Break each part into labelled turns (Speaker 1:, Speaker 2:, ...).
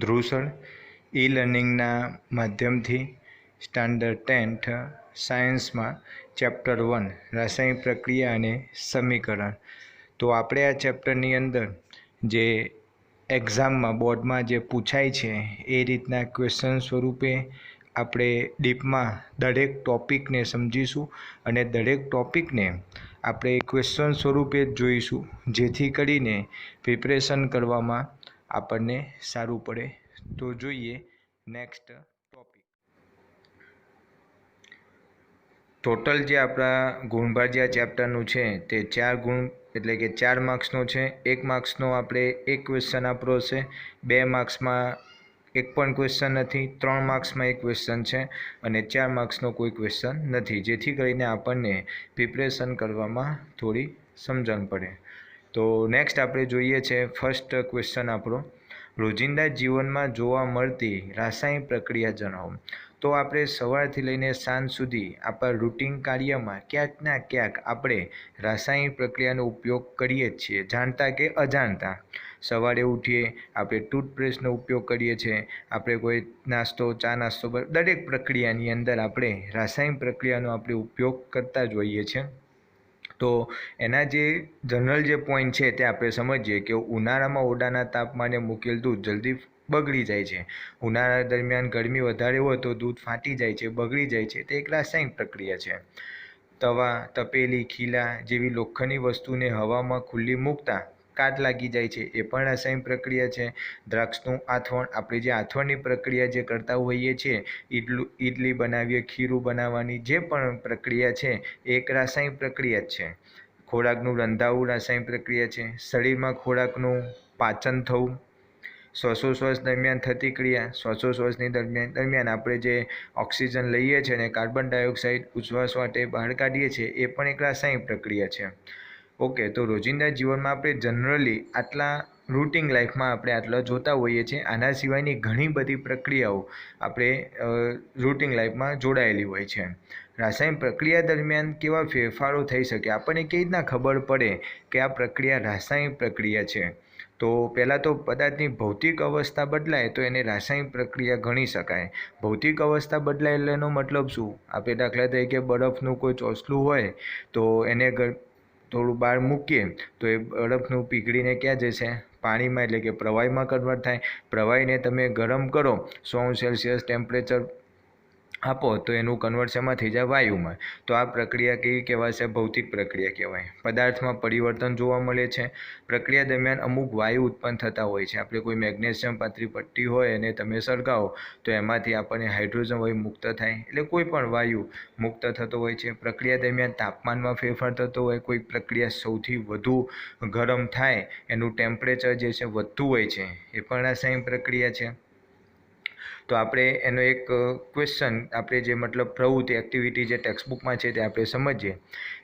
Speaker 1: ધ્રુસળ ઈ લર્નિંગના માધ્યમથી standard 10th સાયન્સમાં ચેપ્ટર 1 રાસાયણિક પ્રક્રિયા અને સમીકરણ. તો આપણે આ ચેપ્ટરની અંદર જે એક્ઝામમાં બોર્ડમાં જે પૂછાય છે એ રીતના ક્વેશ્ચન સ્વરૂપે આપણે ડીપમાં દરેક ટૉપિકને સમજીશું અને દરેક ટૉપિકને આપણે ક્વેશ્ચન સ્વરૂપે જ જોઈશું, જેથી કરીને પ્રિપરેશન કરવામાં આપણને સારું પડે. તો જોઈએ નેક્સ્ટ ટોપિક. ટોટલ જે આપણા ગુણભાજ્યા ચેપ્ટરનું છે તે 4 ગુણ એટલે કે 4 માર્ક્સનો છે. 1 માર્ક્સનો આપણે એક ક્વેશ્ચન આપણો છે, 2 માર્ક્સમાં એક પણ ક્વેશ્ચન નથી, 3 માર્ક્સમાં એક ક્વેશ્ચન છે અને 4 માર્ક્સનો કોઈ ક્વેશ્ચન નથી, જેથી કરીને આપણને પ્રિપરેશન કરવામાં થોડી સમજણ પડે. તો નેક્સ્ટ આપણે જોઈએ છે ફર્સ્ટ ક્વેશ્ચન આપણો, રોજિંદા જીવનમાં જોવા મળતી રાસાયણિક પ્રક્રિયા જણાવો. તો આપણે સવારથી લઈને સાંજ સુધી આપણા રૂટિન કાર્યમાં ક્યાંક ના ક્યાંક આપણે રાસાયણિક પ્રક્રિયાનો ઉપયોગ કરીએ જ છીએ, જાણતા કે અજાણતા. સવારે ઉઠીએ આપણે ટૂથબ્રશનો ઉપયોગ કરીએ છીએ, આપણે કોઈ નાસ્તો ચા નાસ્તો દરેક પ્રક્રિયાની અંદર આપણે રાસાયણિક પ્રક્રિયાનો આપણે ઉપયોગ કરતા જ હોઈએ છીએ. તો એના જે જનરલ જે પોઈન્ટ છે તે આપણે સમજીએ કે ઉનાળામાં ઓરડાના તાપમાને મૂકેલ દૂધ જલ્દી બગડી જાય છે. ઉનાળા દરમિયાન ગરમી વધારે હોય તો દૂધ ફાટી જાય છે, બગડી જાય છે. તે એક રાસાયણિક પ્રક્રિયા છે. તવા, તપેલી, ખીલા જેવી લોખંડની વસ્તુને હવામાં ખુલ્લી મૂકતા કાટ લાગી જાય છે, એ પણ રાસાયણિક પ્રક્રિયા છે. દ્રાક્ષનું આથવણ, આપણે જે આથવણની પ્રક્રિયા જે કરતા હોઈએ છીએ, ઇડલી બનાવીએ, ખીરું બનાવવાની જે પણ પ્રક્રિયા છે એ એક રાસાયણિક પ્રક્રિયા જ છે. ખોરાકનું રંધાવું રાસાયણિક પ્રક્રિયા છે. શરીરમાં ખોરાકનું પાચન થવું, શ્વાસોશ્વાસ દરમિયાન થતી ક્રિયા, શ્વાસોશ્વાસની દરમિયાન આપણે જે ઓક્સિજન લઈએ છીએ અને કાર્બન ડાયોક્સાઇડ ઉચ્છ્વાસ માટે બહાર કાઢીએ છીએ, એ પણ એક રાસાયણિક પ્રક્રિયા છે. ઓકે, તો રોજિંદા જીવનમાં આપણે જનરલી આટલા રૂટિન લાઈફમાં આપણે આટલા જોતા હોઈએ છીએ. આના સિવાયની ઘણી બધી પ્રક્રિયાઓ આપણે રૂટિન લાઈફમાં જોડાયેલી હોય છે. રાસાયણિક પ્રક્રિયા દરમિયાન કેવા ફેરફારો થઈ શકે, આપણને કેવી રીતના ખબર પડે કે આ પ્રક્રિયા રાસાયણિક પ્રક્રિયા છે. તો પહેલાં તો પદાર્થની ભૌતિક અવસ્થા બદલાય તો એને રાસાયણિક પ્રક્રિયા ગણી શકાય. ભૌતિક અવસ્થા બદલાય એટલે એનો મતલબ શું? આપણે દાખલા તરીકે બરફનું કોઈ ચોસલું હોય તો એને થોડું બહાર મૂકીએ તો એ બરફનું પીગળીને ક્યાં જશે? પાણીમાં, એટલે કે પ્રવાહીમાં કન્વર્ટ થાય. પ્રવાહીને તમે ગરમ કરો, 100°C ટેમ્પરેચર આપો તો એનું કન્વર્ટ શેમાં થઈ જાય? વાયુમાં. તો આ પ્રક્રિયા કેવી કહેવાશે? ભૌતિક પ્રક્રિયા કહેવાય. પદાર્થમાં પરિવર્તન જોવા મળે છે. પ્રક્રિયા દરમિયાન અમુક વાયુ ઉત્પન્ન થતા હોય છે. આપણે કોઈ મેગ્નેશિયમ પાતળી પટ્ટી હોય અને તમે સળગાવો તો એમાંથી આપણને હાઇડ્રોજન વાયુ મુક્ત થાય, એટલે કોઈ પણ વાયુ મુક્ત થતો હોય છે. પ્રક્રિયા દરમિયાન તાપમાનમાં ફેરફાર થતો હોય, કોઈ પ્રક્રિયા સૌથી વધુ ગરમ થાય, એનું ટેમ્પરેચર જે છે વધતું હોય છે, એ પણ રાસાયણિક પ્રક્રિયા છે. તો આપણે એનો એક ક્વેશ્ચન, આપણે જે મતલબ પ્રવૃત્તિ એક્ટિવિટી જે ટેક્સ્ટબુકમાં છે તે આપણે સમજીએ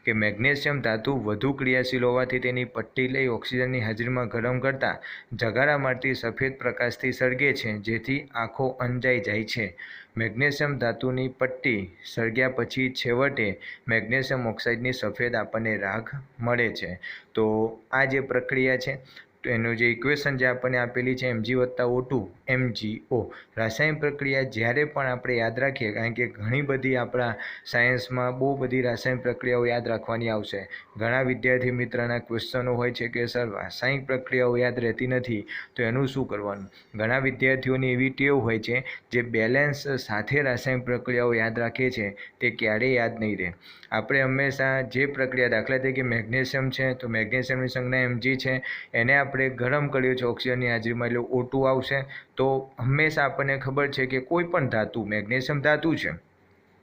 Speaker 1: કે મેગ્નેશિયમ ધાતુ વધુ ક્રિયાશીલ હોવાથી તેની પટ્ટી લઈ ઓક્સિજનની હાજરીમાં ગરમ કરતાં ઝઘાડા મારતી સફેદ પ્રકાશથી સળગે છે, જેથી આંખો અંજાઈ જાય છે. મેગ્નેશિયમ ધાતુની પટ્ટી સળગ્યા પછી છેવટે મેગ્નેશિયમ ઓક્સાઇડની સફેદ આપણને રાખ મળે છે. તો આ જે પ્રક્રિયા છે તો એનું જે ઇક્વેશન જે આપણને આપેલી છે Mg+O2 MgO. રાસાયણિક પ્રક્રિયા જ્યારે પણ આપણે યાદ રાખીએ, કારણ કે ઘણી બધી આપણા સાયન્સમાં બહુ બધી રાસાયણિક પ્રક્રિયાઓ યાદ રાખવાની આવશે. ઘણા વિદ્યાર્થી મિત્રના ક્વેશ્ચનો હોય છે કે સર રાસાયણિક પ્રક્રિયાઓ યાદ રહેતી નથી તો એનું શું કરવાનું? ઘણા વિદ્યાર્થીઓની એવી ટેવ હોય છે જે બેલેન્સ સાથે રાસાયણિક પ્રક્રિયાઓ યાદ રાખે છે તે ક્યારેય યાદ નહીં રહે. આપણે હંમેશા જે પ્રક્રિયા, દાખલા તરીકે મેગ્નેશિયમ છે તો મેગ્નેશિયમની સંજ્ઞા Mg છે, એને આપણે ગરમ કર્યું છે ઓક્સિજનની હાજરીમાં એટલે O2 આવશે. તો હંમેશા આપણને ખબર છે કે કોઈ પણ ધાતુ, મેગ્નેશિયમ ધાતુ છે,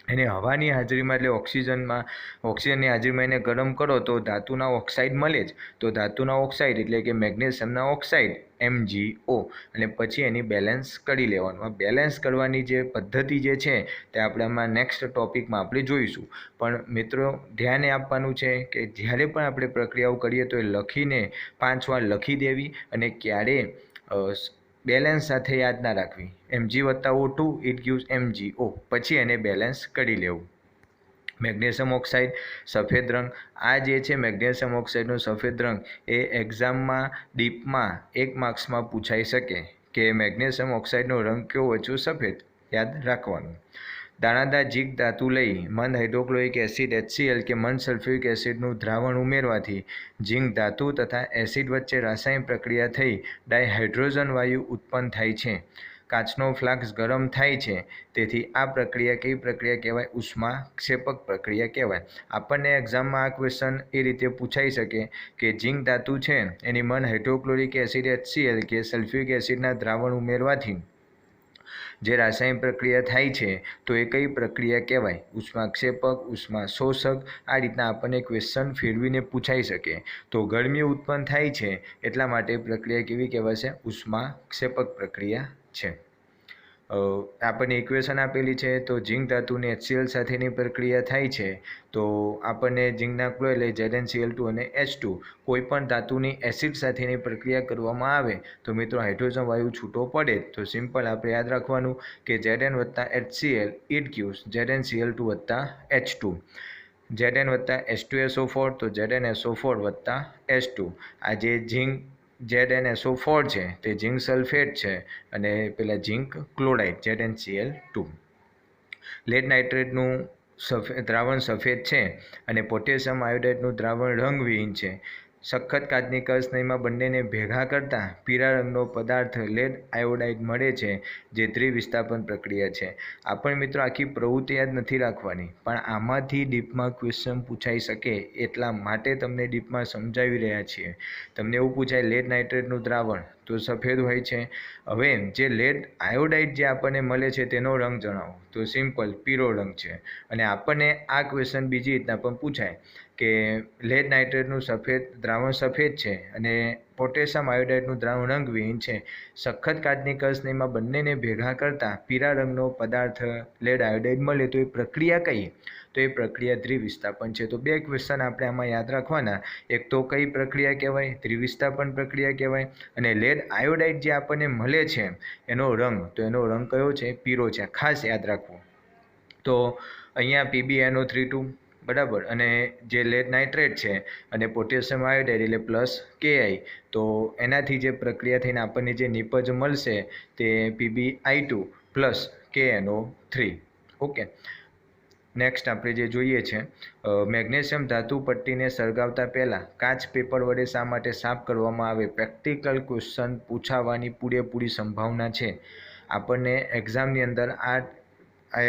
Speaker 1: એને હવાની હાજરીમાં એટલે ઓક્સિજનની હાજરીમાં એને ગરમ કરો તો ધાતુના ઓક્સાઇડ મળે જ. તો ધાતુના ઓક્સાઇડ એટલે કે મેગ્નેશિયમના ઓક્સાઇડ MgO, અને પછી એની બેલેન્સ કરી લેવાનું. આ બેલેન્સ કરવાની જે પદ્ધતિ જે છે તે આપણે આમાં નેક્સ્ટ ટોપિકમાં આપણે જોઈશું. પણ મિત્રો ધ્યાન આપવાનું છે કે જ્યારે પણ આપણે પ્રક્રિયાઓ કરીએ તો એ લખીને 5 વાર લખી દેવી અને ક્યારે બેલેન્સ સાથે યાદ ના રાખવી. Mg+O2 ઇટ ગિવ્સ MgO, પછી એને બેલેન્સ કરી લેવું. મેગ્નેશિયમ ઓક્સાઇડ સફેદ રંગ, આ જે છે મેગ્નેશિયમ ઓક્સાઇડનો સફેદ રંગ એ એક્ઝામમાં ડીપમાં 1 માર્ક્સમાં પૂછાઈ શકે કે મેગ્નેશિયમ ઓક્સાઇડનો રંગ કેવો હોય છે? સફેદ. યાદ રાખવાનું. દાણાદાર ઝીંક ધાતુ લઈ મંદ હાઇડ્રોક્લોરિક એસિડ HCl કે મંદ સલ્ફ્યુરિક એસિડનું દ્રાવણ ઉમેરવાથી ઝીંક ધાતુ તથા એસિડ વચ્ચે રાસાયણિક પ્રક્રિયા થઈ ડાયહાઇડ્રોજન વાયુ ઉત્પન્ન થાય છે. કાચનો ફ્લાસ્ક ગરમ થાય છે, તેથી આ પ્રક્રિયા કેવી પ્રક્રિયા કહેવાય? ઉષ્માક્ષેપક પ્રક્રિયા કહેવાય. આપણને એક્ઝામમાં આ ક્વેશ્ચન એ રીતે પૂછાઈ શકે કે ઝીંક ધાતુ છે એની મંદ હાઇડ્રોક્લોરિક એસિડ HCl કે સલ્ફ્યુરિક એસિડના દ્રાવણ ઉમેરવાથી જે રાસાયણિક પ્રક્રિયા થાય છે તો એ કઈ પ્રક્રિયા કહેવાય? ઉષ્માક્ષેપક, ઉષ્મા શોષક. આ રીતના આપણને ક્વેશ્ચન ફેરવીને પૂછાઈ શકે. તો ગરમી ઉત્પન્ન થાય છે એટલા માટે પ્રક્રિયા કેવી કહેવાશે? ઉષ્માક્ષેપક પ્રક્રિયા છે. આપણને ઇક્વેશન આપેલી છે. તો ઝીંક ધાતુની HCl સાથેની પ્રક્રિયા થાય છે તો આપણને ઝીંકના ક્લોરાઇડ એટલે ZnCl2 અને H2. કોઈપણ ધાતુની એસિડ સાથેની પ્રક્રિયા કરવામાં આવે તો મિત્રો હાઇડ્રોજન વાયુ છૂટો પડે. તો સિમ્પલ આપણે યાદ રાખવાનું કે Zn વત્તા HCl ઇટ gives ZnCl2 વત્તા H2. Zn વત્તા H2SO4 તો ZnSO4 વત્તા H2. આ જે ઝીંક ZnSO4 છે તે ઝીંક સલ્ફેટ છે અને પેલા ઝીંક ક્લોરાઇડ ZnCl2. લેડ નાઇટ્રેટનું દ્રાવણ સફેદ છે અને પોટેશિયમ આયોડાઇડનું દ્રાવણ રંગવિહીન છે. સખત કાચની કળશનળીમાં બંનેને ભેગા કરતાં પીળા રંગનો પદાર્થ લેડ આયોડાઇડ મળે છે, જે દ્વિવિસ્થાપન પ્રક્રિયા છે. આપણે મિત્રો આખી પ્રવૃત્તિ યાદ નથી રાખવાની, પણ આમાંથી ડીપમાં ક્વેશ્ચન પૂછાઈ શકે એટલા માટે તમને ડીપમાં સમજાવી રહ્યા છીએ. તમને એવું પૂછાય લેડ નાઇટ્રેટનું દ્રાવણ તો સફેદ હોય છે. હવે જે લેડ આયોડાઇડ જે આપણને મળે છે તેનો રંગ જણાવો તો સિમ્પલ પીળો રંગ છે. અને આપણને આ ક્વેશ્ચન બીજી રીતના પણ પૂછાય કે લેડ નાઇટ્રેટનું દ્રાવણ સફેદ છે અને પોટેશિયમ આયોડાઇડનું દ્રાવણ રંગવિહીન છે. સખત કાચની કળશનળીમાં બંનેને ભેગા કરતાં પીળા રંગનો પદાર્થ લેડ આયોડાઇડ મળે તો એ પ્રક્રિયા કઈ? તો એ પ્રક્રિયા દ્વિવિસ્થાપન છે. તો બે ક્વેશ્ચન આપણે આમાં યાદ રાખવાના. એક તો કઈ પ્રક્રિયા કહેવાય? દ્વિવિસ્થાપન પ્રક્રિયા કહેવાય. અને લેડ આયોડાઇડ જે આપણને મળે છે એનો રંગ, તો એનો રંગ કયો છે? પીળો છે. ખાસ યાદ રાખવું. તો અહીંયા PbNO3 બરાબર, અને જે લેડ નાઇટ્રેટ છે અને પોટેશિયમ આયોડાઇડ એટલે પ્લસ Ki, તો એનાથી જે પ્રક્રિયા થઈને આપણને જે નિપજ મળશે તે PbI2 plus KNO3. Okay. Next આપણે જે જોઈએ છે મેગ્નેશિયમ ધાતુ પટ્ટીને સળગાવતા પહેલાં કાચ પેપર વડે શા માટે સાફ કરવામાં આવે? પ્રેક્ટિકલ ક્વેશ્ચન પૂછાવાની પૂરેપૂરી સંભાવના છે. આપણને એક્ઝામની અંદર આ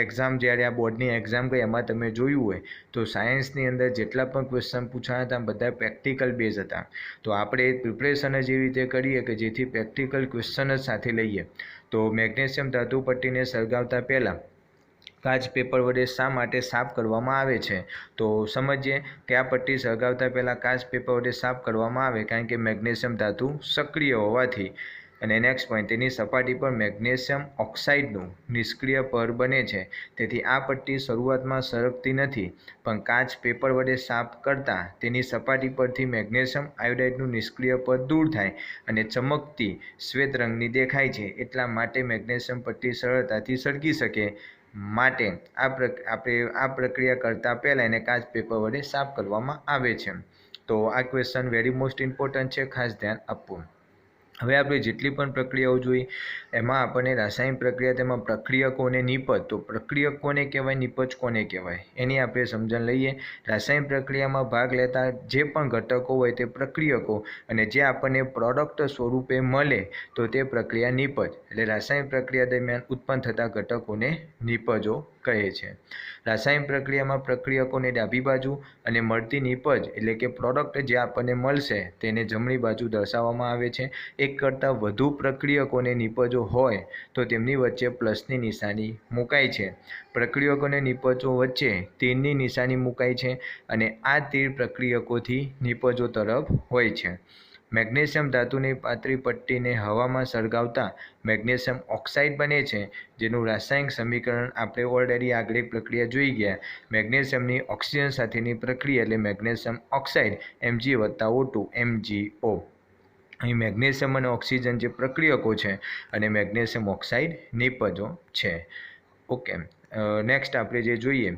Speaker 1: એક્ઝામ જ્યારે આ બોર્ડની એક્ઝામ ગઈ એમાં તમે જોયું હોય તો સાયન્સની અંદર જેટલા પણ ક્વેશ્ચન પૂછાયા હતા બધા પ્રેક્ટિકલ બેઝ હતા. તો આપણે પ્રિપરેશન જ એવી રીતે કરીએ કે જેથી પ્રેક્ટિકલ ક્વેશ્ચન જ સાથે લઈએ. તો મેગ્નેશિયમ ધાતુ પટ્ટીને સળગાવતા પહેલાં કાચ પેપર વડે શા માટે સાફ કરવામાં આવે છે? તો સમજીએ કે આ પટ્ટી સળગાવતા પહેલાં કાચ પેપર વડે સાફ કરવામાં આવે કારણ કે મેગ્નેશિયમ ધાતુ સક્રિય હોવાથી. અને નેક્સ્ટ પોઈન્ટ, તેની સપાટી પર મેગ્નેશિયમ ઓક્સાઇડનું નિષ્ક્રિય પર બને છે, તેથી આ પટ્ટી શરૂઆતમાં સરકતી નથી, પણ કાચ પેપર વડે સાફ કરતાં તેની સપાટી પરથી મેગ્નેશિયમ આયોડાઇડનું નિષ્ક્રિય પર દૂર થાય અને ચમકતી શ્વેત રંગની દેખાય છે. એટલા માટે મેગ્નેશિયમ પટ્ટી સરળતાથી સળગી શકે માટે આપણે આ પ્રક્રિયા કરતાં પહેલાં એને કાચ પેપર વડે સાફ કરવામાં આવે છે. તો આ ક્વેશ્ચન વેરી મોસ્ટ ઇમ્પોર્ટન્ટ છે, ખાસ ધ્યાન આપવું. હવે આપણે જેટલી પણ પ્રક્રિયાઓ જોઈ એમાં આપણને રાસાયણિક પ્રક્રિયા તેમાં પ્રક્રિયકો અને નિપજ, તો પ્રક્રિયક કોને કહેવાય, નિપજ કોને કહેવાય એની આપણે સમજણ લઈએ. રાસાયણિક પ્રક્રિયામાં ભાગ લેતા જે પણ ઘટકો હોય તે પ્રક્રિયકો અને જે આપણને પ્રોડક્ટ સ્વરૂપે મળે તો તે પ્રક્રિયા નિપજ. એટલે રાસાયણિક પ્રક્રિયા દરમિયાન ઉત્પન્ન થતા ઘટકોને નિપજો કહે છે. રાસાયણિક પ્રક્રિયામાં પ્રક્રિયકોને ડાબી બાજુ અને મળતી નિપજ એટલે કે પ્રોડક્ટ જે આપણને મળશે તેને જમણી બાજુ દર્શાવવામાં આવે છે. એક કરતાં વધુ પ્રક્રિયકોને નિપજો હોય તો તેમની વચ્ચે પ્લસની નિશાની મુકાય છે. પ્રક્રિયકોને નિપજો વચ્ચે તીરની નિશાની મુકાય છે અને આ તીર પ્રક્રિયકોથી નિપજો તરફ હોય છે. મેગ્નેશિયમ ધાતુની પાતળી પટ્ટીને હવામાં સળગાવતા મેગ્નેશિયમ ઓક્સાઇડ બને છે, જેનું રાસાયણિક સમીકરણ આપણે ઓલરેડી આગળ એક પ્રક્રિયા જોઈ ગયા. મેગ્નેશિયમની ઓક્સિજન સાથેની પ્રક્રિયા એટલે મેગ્નેશિયમ ઓક્સાઇડ Mg+O2 MgO. અહીં મેગ્નેશિયમ અને ઓક્સિજન જે પ્રક્રિયકો છે અને મેગ્નેશિયમ ઓક્સાઇડ નિપજો છે. ઓકે. નેક્સ્ટ આપણે જે જોઈએ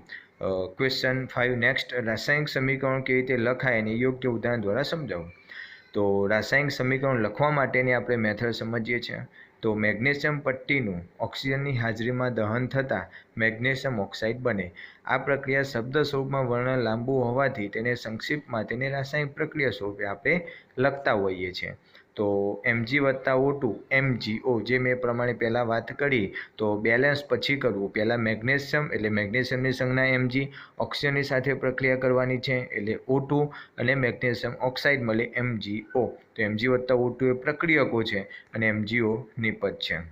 Speaker 1: ક્વેશ્ચન 5. નેક્સ્ટ, રાસાયણિક સમીકરણ કેવી રીતે લખાય અને યોગ્ય ઉદાહરણ દ્વારા સમજાવો. તો રાસાયણિક સમીકરણ લખવા માટેની આપણે મેથડ સમજીએ છીએ. તો મેગ્નેશિયમ પટ્ટીનું ઓક્સિજનની હાજરીમાં દહન થતાં મેગ્નેશિયમ ઓક્સાઇડ બને. આ પ્રક્રિયા શબ્દ સ્વરૂપમાં વર્ણન લાંબુ હોવાથી તેને સંક્ષિપ્તમાં તેને રાસાયણિક પ્રક્રિયા સ્વરૂપે આપણે લખતા હોઈએ છીએ. તો Mg+O2 MgO જે મેં પ્રમાણે પહેલાં વાત કરી, તો બેલેન્સ પછી કરવું. પહેલાં મેગ્નેશિયમ એટલે મેગ્નેશિયમની સંજ્ઞા Mg, ઓક્સિજનની સાથે પ્રક્રિયા કરવાની છે એટલે O2 અને મેગ્નેશિયમ ઓક્સાઇડ મળે MgO. તો Mg+O2 એ પ્રક્રિયકો છે અને MgO નિપજ છે.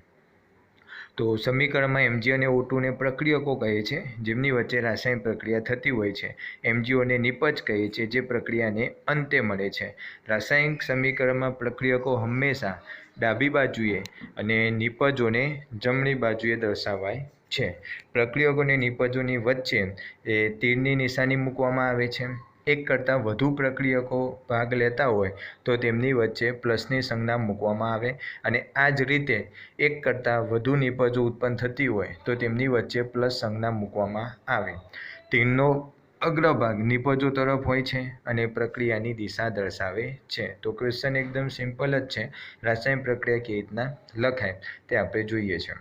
Speaker 1: તો સમીકરણમાં Mg અને O2 ને પ્રક્રિયકો કહે છે જેમની વચ્ચે રાસાયણિક પ્રક્રિયા થતી હોય છે. MgO ને નિપજ કહે છે જે પ્રક્રિયાને અંતે મળે છે. રાસાયણિક સમીકરણમાં પ્રક્રિયકો હંમેશા ડાબી બાજુએ અને નિપજોને જમણી બાજુએ દર્શાવાય છે. પ્રક્રિયકો અને નિપજોની વચ્ચે એ તીરની નિશાની મૂકવામાં આવે છે. એક કરતાં વધુ પ્રક્રિયકો ભાગ લેતા હોય તો તેમની વચ્ચે પ્લસની સંજ્ઞા મૂકવામાં આવે અને આ જ રીતે એક કરતાં વધુ નિપજો ઉત્પન્ન થતી હોય તો તેમની વચ્ચે પ્લસ સંજ્ઞા મૂકવામાં આવે. તીરનો અગ્રભાગ નિપજો તરફ હોય છે અને પ્રક્રિયાની દિશા દર્શાવે છે. તો ક્વેશ્ચન એકદમ સિમ્પલ જ છે. રાસાયણિક પ્રક્રિયા કેવી રીતના લખાય તે આપણે જોઈએ છે.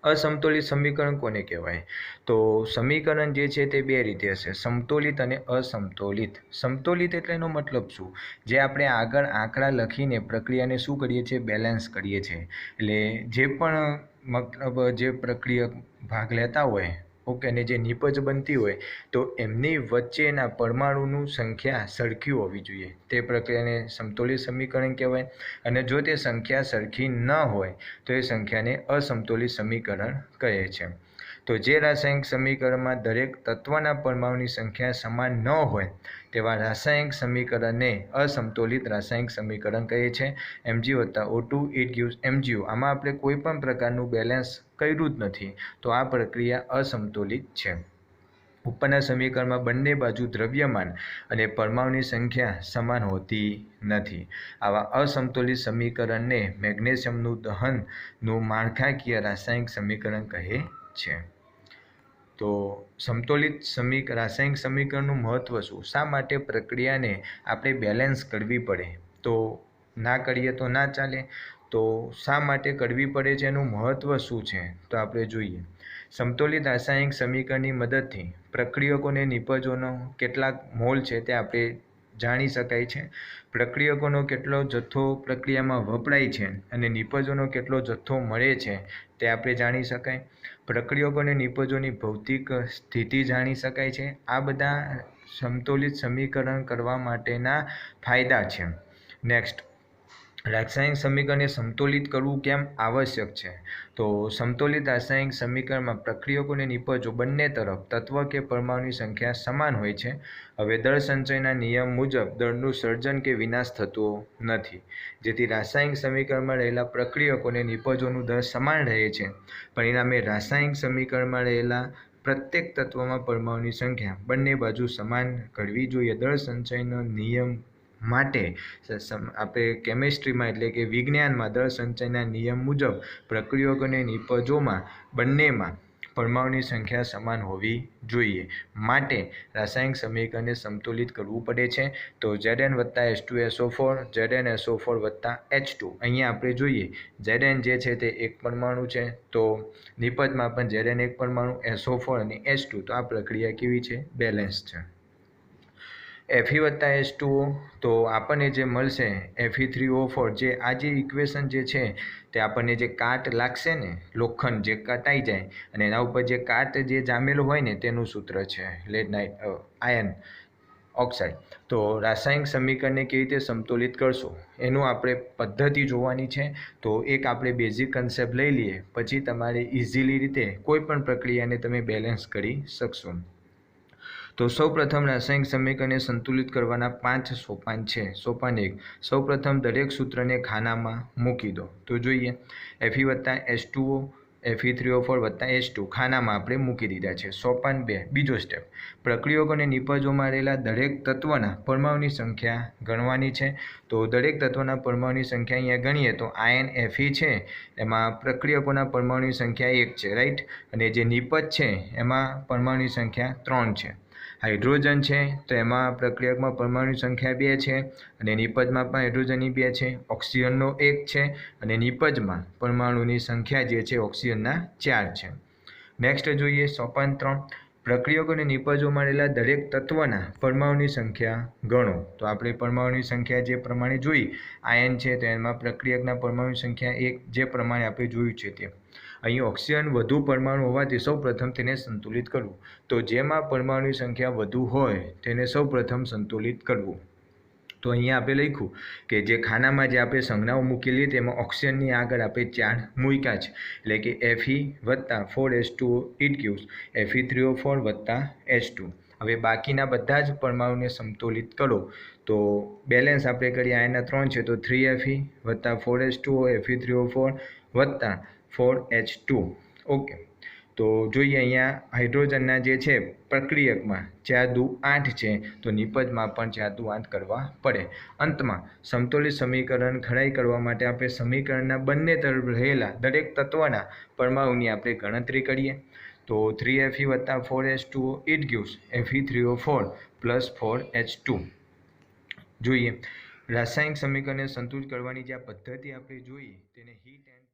Speaker 1: અસમતોલિત સમીકરણ કોને કહેવાય? તો સમીકરણ જે છે તે બે રીતે હશે, સમતોલિત અને અસમતોલિત. સમતોલિત એટલે એનો મતલબ શું? જે આપણે આગળ આંકડા લખીને પ્રક્રિયાને શું કરીએ છીએ? બેલેન્સ કરીએ છીએ. એટલે જે પણ મતલબ જે પ્રક્રિયા ભાગ લેતા હોય, ઓકે, અને જે નિપજ બનતી હોય તો એમની વચ્ચેના પરમાણુનું સંખ્યા સરખી હોવી જોઈએ. તે પ્રક્રિયાને સમતોલિત સમીકરણ કહેવાય. અને જો તે સંખ્યા સરખી ન હોય તો એ સંખ્યાને અસમતોલિત સમીકરણ કહે છે. તો જે રાસાયણિક સમીકરણમાં દરેક તત્વના પરમાણુની સંખ્યા સમાન ન હોય તેવા રાસાયણિક સમીકરણને અસમતોલિત રાસાયણિક સમીકરણ કહે છે. Mg+O2 it gives MgO. આમાં આપણે કોઈ પણ પ્રકારનું બેલેન્સ કર્યું જ નથી તો આ પ્રક્રિયા અસમતોલિત છે. ઉપરના સમીકરણમાં બંને બાજુ દ્રવ્યમાન અને પરમાણુની સંખ્યા સમાન હોતી નથી. આવા અસમતોલિત સમીકરણને મેગ્નેશિયમનું દહનનું માળખાકીય રાસાયણિક સમીકરણ કહે છે. તો સમતોલિત રાસાયણિક સમીકરણનું મહત્ત્વ શું? શા માટે પ્રક્રિયાને આપણે બેલેન્સ કરવી પડે? તો ના કરીએ તો ના ચાલે. તો શા માટે કરવી પડે છે? એનું મહત્ત્વ શું છે? તો આપણે જોઈએ. સમતોલિત રાસાયણિક સમીકરણની મદદથી પ્રક્રિયકો અને નિપજોનો કેટલાક મોલ છે તે આપણે જાણી શકાય છે. પ્રક્રિયકોનો કેટલો જથ્થો પ્રક્રિયામાં વપરાય છે અને નિપજોનો કેટલો જથ્થો મળે છે તે આપણે જાણી શકાય. પ્રક્રિયકો અને નિપજોની ભૌતિક સ્થિતિ જાણી શકાય છે. આ બધા સમતોલિત સમીકરણ કરવા માટેના ફાયદા છે. નેક્સ્ટ, રાસાયણિક સમીકરણને સમતોલિત કરવું કેમ આવશ્યક છે? તો સમતોલિત રાસાયણિક સમીકરણમાં પ્રક્રિયકો અને નિપજો બંને તરફ તત્વ કે પરમાણુની સંખ્યા સમાન હોય છે. હવે દળ સંચયના નિયમ મુજબ દળનું સર્જન કે વિનાશ થતો નથી, જેથી રાસાયણિક સમીકરણમાં રહેલા પ્રક્રિયકો અને નિપજોનું દળ સમાન રહે છે. પરિણામે રાસાયણિક સમીકરણમાં રહેલા પ્રત્યેક તત્વમાં પરમાણુની સંખ્યા બંને બાજુ સમાન કરવી જોઈએ. દળ સંચયનો નિયમ માટે આપણે કેમિસ્ટ્રીમાં એટલે કે વિજ્ઞાનમાં દળ સંચયના નિયમ મુજબ પ્રક્રિયકો અને નિપજોમાં બંનેમાં પરમાણુની સંખ્યા સમાન હોવી જોઈએ. માટે રાસાયણિક સમીકરણને સમતોલિત કરવું પડે છે. તો Zn+H2SO4 ZnSO4+H2. અહીંયા આપણે જોઈએ Zn જે છે તે એક પરમાણુ છે, તો નિપજમાં પણ Zn એક પરમાણુ, SO4 અને H2. તો આ પ્રક્રિયા કેવી છે? બેલેન્સ છે. Fe+H2O તો આપણને જે મળશે Fe3O4, જે આ જે ઇક્વેશન જે છે તે આપણને જે કાટ લાગશે ને, લોખંડ જે કટાઈ જાય અને એના ઉપર જે કાટ જે જામેલો હોય ને તેનું સૂત્ર છે લેડનાઇટ આયર્ન ઓક્સાઇડ. તો રાસાયણિક સમીકરણને કેવી રીતે સમતોલિત કરશું એનું આપણે પદ્ધતિ જોવાની છે. તો એક આપણે બેઝિક કન્સેપ્ટ લઈ લઈએ, પછી તમારે ઇઝીલી રીતે કોઈ પણ પ્રક્રિયાને તમે બેલેન્સ કરી શકશો. તો સૌપ્રથમ રાસાયણિક સમીકરણને સંતુલિત કરવાના 5 સોપાન છે. સોપાન 1, સૌપ્રથમ દરેક સૂત્રને ખાનામાં મૂકી દો. તો જોઈએ Fe+H2O Fe3O4+H2 ખાનામાં આપણે મૂકી દીધા છે. સોપાન 2, બીજો સ્ટેપ, પ્રક્રિયકો અને નિપજોમાં રહેલા દરેક તત્વના પરમાણુની સંખ્યા ગણવાની છે. તો દરેક તત્વના પરમાણુની સંખ્યા અહીંયા ગણીએ તો આયન Fe છે એમાં પ્રક્રિયકોના પરમાણુની સંખ્યા 1 છે, રાઈટ, અને જે નિપજ છે એમાં પરમાણુની સંખ્યા 3 છે. હાઇડ્રોજન છે તો એમાં પ્રક્રિયકમાં પરમાણુની સંખ્યા 2 છે અને નિપજમાં પણ હાઇડ્રોજનની 2 છે, ઓક્સિજનનો 1 છે અને નિપજમાં પરમાણુની સંખ્યા જે છે ઓક્સિજનના 4 છે. નેક્સ્ટ જોઈએ સોપાન 3, પ્રક્રિયકો અને નિપજો મળેલા દરેક તત્વના પરમાણુની સંખ્યા ગણો. તો આપણે પરમાણુની સંખ્યા જે પ્રમાણે જોઈ, આયન છે તો એમાં પ્રક્રિયકના પરમાણુની સંખ્યા 1 જે પ્રમાણે આપણે જોયું છે તે. અહીં ઓક્સિજન વધુ પરમાણુ હોવાથી સૌપ્રથમ તેને સંતુલિત કરવું. તો જેમાં પરમાણુની સંખ્યા વધુ હોય તેને સૌપ્રથમ સંતુલિત કરવું. તો અહીંયા આપણે લખ્યું કે જે ખાનામાં જે આપણે સંજ્ઞાઓ મૂકેલી તેમાં ઓક્સિજનની આગળ આપણે 4 મૂક્યા છે, એટલે કે Fe વત્તા 4H2O ઇટ gives Fe3O4 વત્તા H2. હવે બાકીના બધા જ પરમાણુને સમતુલિત કરો તો બેલેન્સ આપણે કરીએ, આયના 3 છે તો 3Fe વત્તા 4H2O Fe3O4 વત્તા 4H2. ઓકે, તો જોઈએ અહીંયા હાઇડ્રોજનના જે છે પ્રક્રિયકમાં 4 દુ 8 છે તો નિપજમાં પણ 4 દુ 8 કરવા પડે. અંતમાં સમતોલિત સમીકરણ ખડાઈ કરવા માટે આપણે સમીકરણના બંને તરફ રહેલા દરેક તત્વના પરમાણુની આપણે ગણતરી કરીએ. તો 3Fe વત્તા 4H2O it gives Fe3O4 plus 4H2. જોઈએ રાસાયણિક સમીકરણને સંતુલિત કરવાની જે આ પદ્ધતિ આપણે જોઈ તેને હીટ એન્ડ